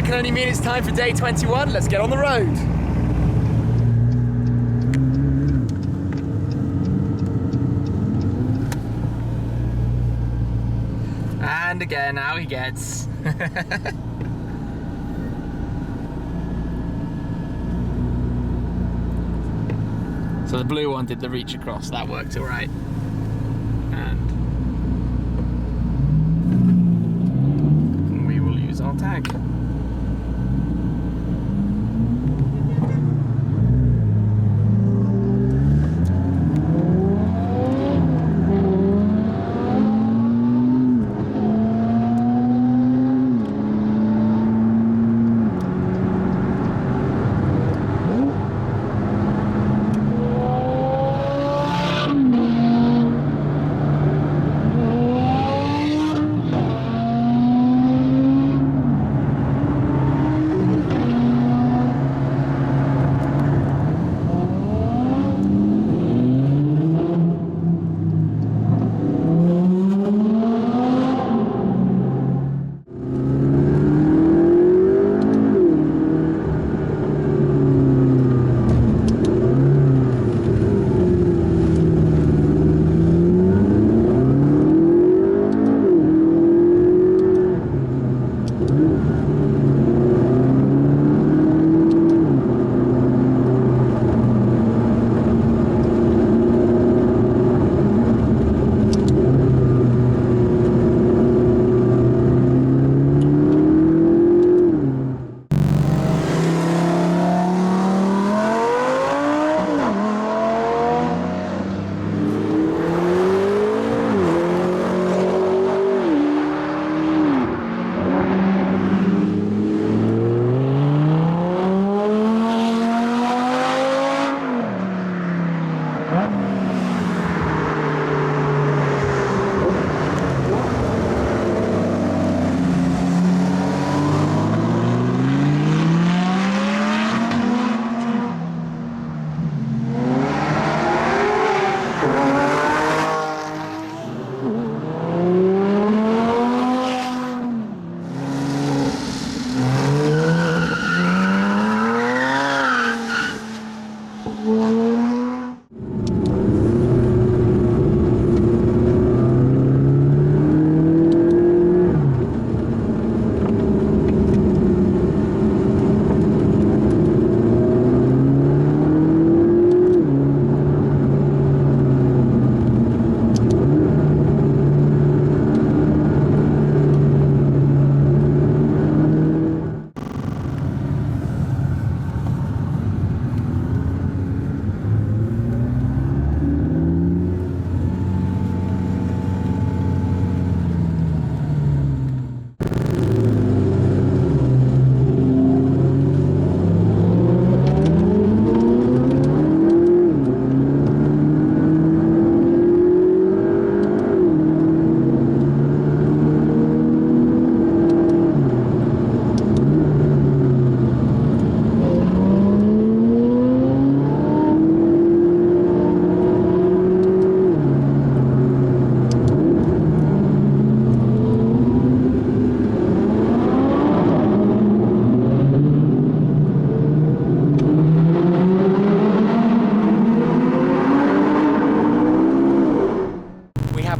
Can only mean it's time for day 21. Let's get on the road. And again, out he gets. So the blue one did the reach across, that worked all right. And we will use our tag.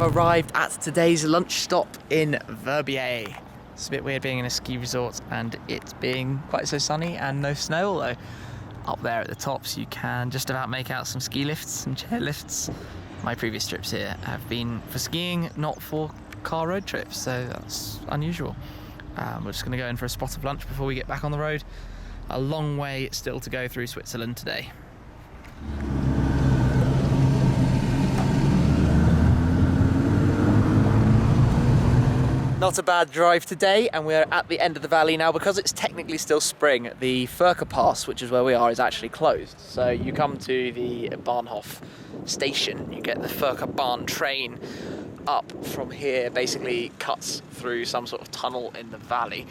Arrived at today's lunch stop in Verier. It's a bit weird being in a ski resort and it being quite so sunny and no snow, although up there at the tops you can just about make out some ski lifts, some chair lifts. My previous trips here have been for skiing, not for car road trips, so that's unusual. We're just going to go in for a spot of lunch before we get back on the road. A long way still to go through Switzerland today. Not a bad drive today, and we're at the end of the valley now. Because it's technically still spring, the Furka Pass, which is where we are, is actually closed. So you come to the Bahnhof station, you get the Furka Bahn train up from here, basically cuts through some sort of tunnel in the valley.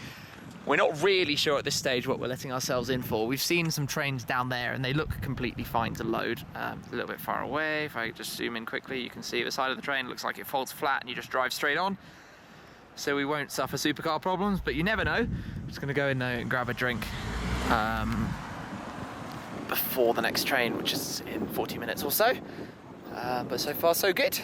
We're not really sure at this stage what we're letting ourselves in for. We've seen some trains down there and they look completely fine to load. A little bit far away, if I just zoom in quickly, you can see the side of the train looks like it folds flat and you just drive straight on. So we won't suffer supercar problems, but you never know. I'm just gonna go in there and grab a drink before the next train, which is in 40 minutes or so. But so far so good.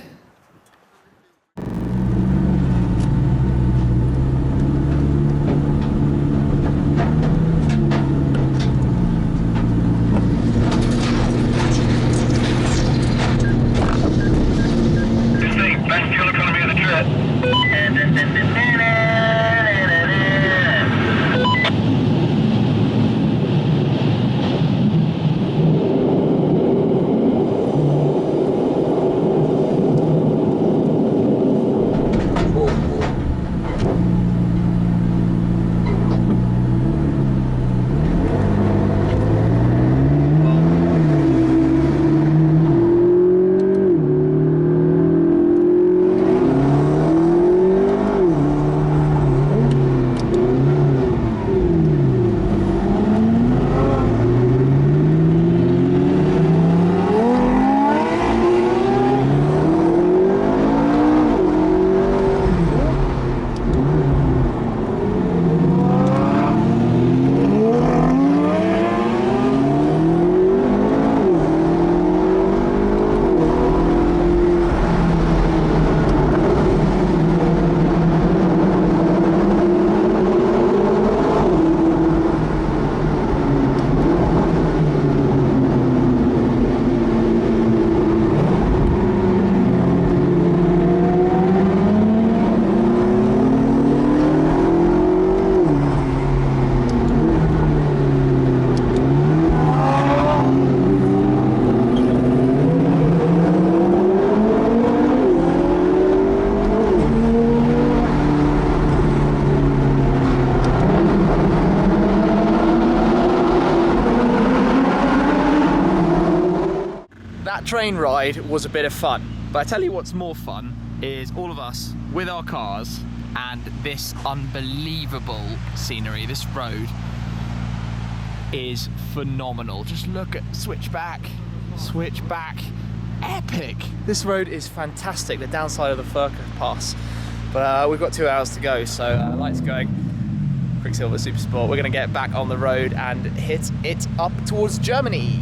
Train ride was a bit of fun, but I tell you what's more fun is all of us with our cars and this unbelievable scenery. This road is phenomenal. Just look at switchback, epic. This road is fantastic, the downside of the Furka Pass, but we've got 2 hours to go, so lights going. Quicksilver Super Sport. We're gonna get back on the road and hit it up towards Germany.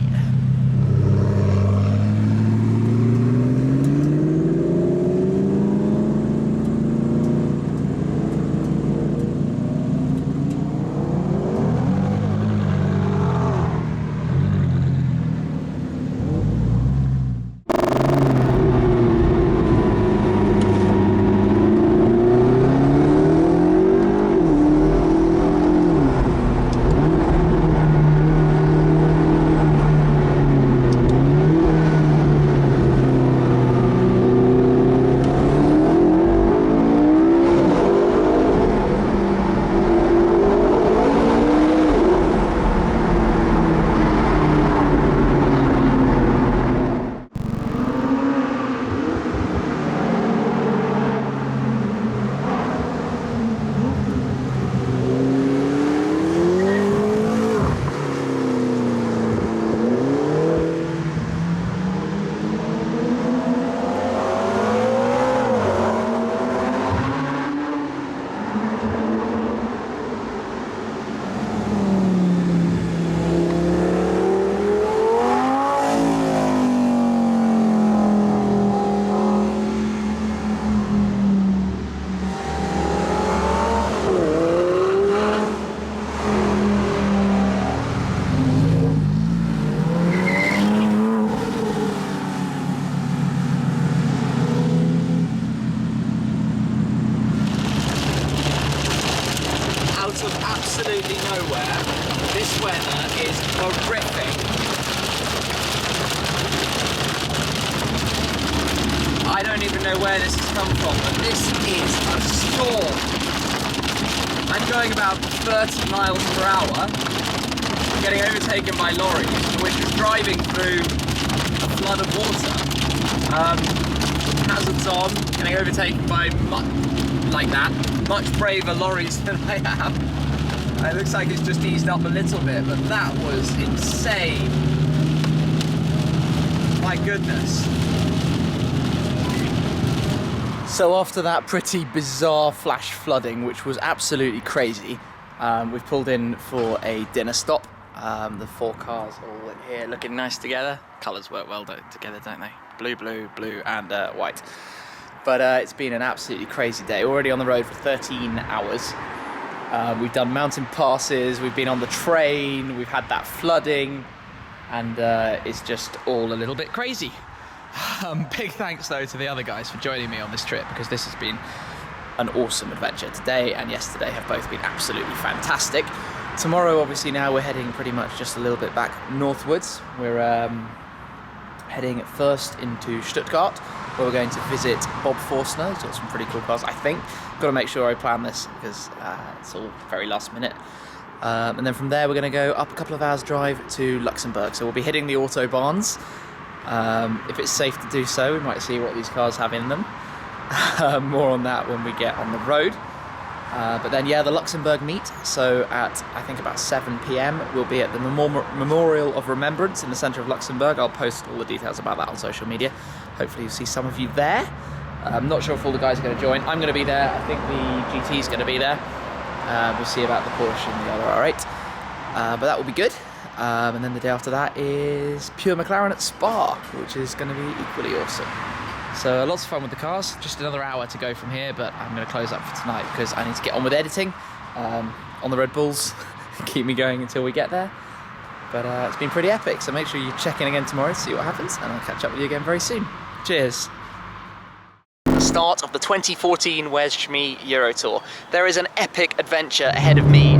absolutely nowhere. This weather is horrific. I don't even know where this has come from, but this is a storm. I'm going about 30 miles per hour, getting overtaken by lorries, which is driving through a flood of water. Hazards on, getting overtaken by much braver lorries than I am. It looks like it's just eased up a little bit, but that was insane. My goodness. So after that pretty bizarre flash flooding, which was absolutely crazy, we've pulled in for a dinner stop. The 4 cars all in here looking nice together. Colours work well together, don't they? Blue, blue, blue and white. But it's been an absolutely crazy day. Already on the road for 13 hours. We've done mountain passes, we've been on the train, we've had that flooding, and it's just all a little bit crazy. Big thanks though to the other guys for joining me on this trip, because this has been an awesome adventure. Today and yesterday have both been absolutely fantastic. Tomorrow, obviously, now we're heading pretty much just a little bit back northwards. We're heading first into Stuttgart, where we're going to visit Bob Forstner. He's got some pretty cool cars, I think. Got to make sure I plan this because it's all very last minute. And then from there, we're going to go up a couple of hours drive to Luxembourg. So we'll be hitting the Autobahns. If it's safe to do so, we might see what these cars have in them. More on that when we get on the road. But then, yeah, the Luxembourg meet. So at, I think, about 7 p.m, we'll be at the Memorial of Remembrance in the centre of Luxembourg. I'll post all the details about that on social media. Hopefully you'll see some of you there. I'm not sure if all the guys are going to join. I'm going to be there. I think the GT's going to be there. We'll see about the Porsche and the other R8. But that will be good. And then the day after that is Pure McLaren at Spa, which is going to be equally awesome. So lots of fun with the cars. Just another hour to go from here, but I'm going to close up for tonight because I need to get on with editing on the Red Bulls. Keep me going until we get there. But it's been pretty epic, so make sure you check in again tomorrow to see what happens, and I'll catch up with you again very soon. Cheers. The start of the 2014 Where's Shmee Euro Tour. There is an epic adventure ahead of me.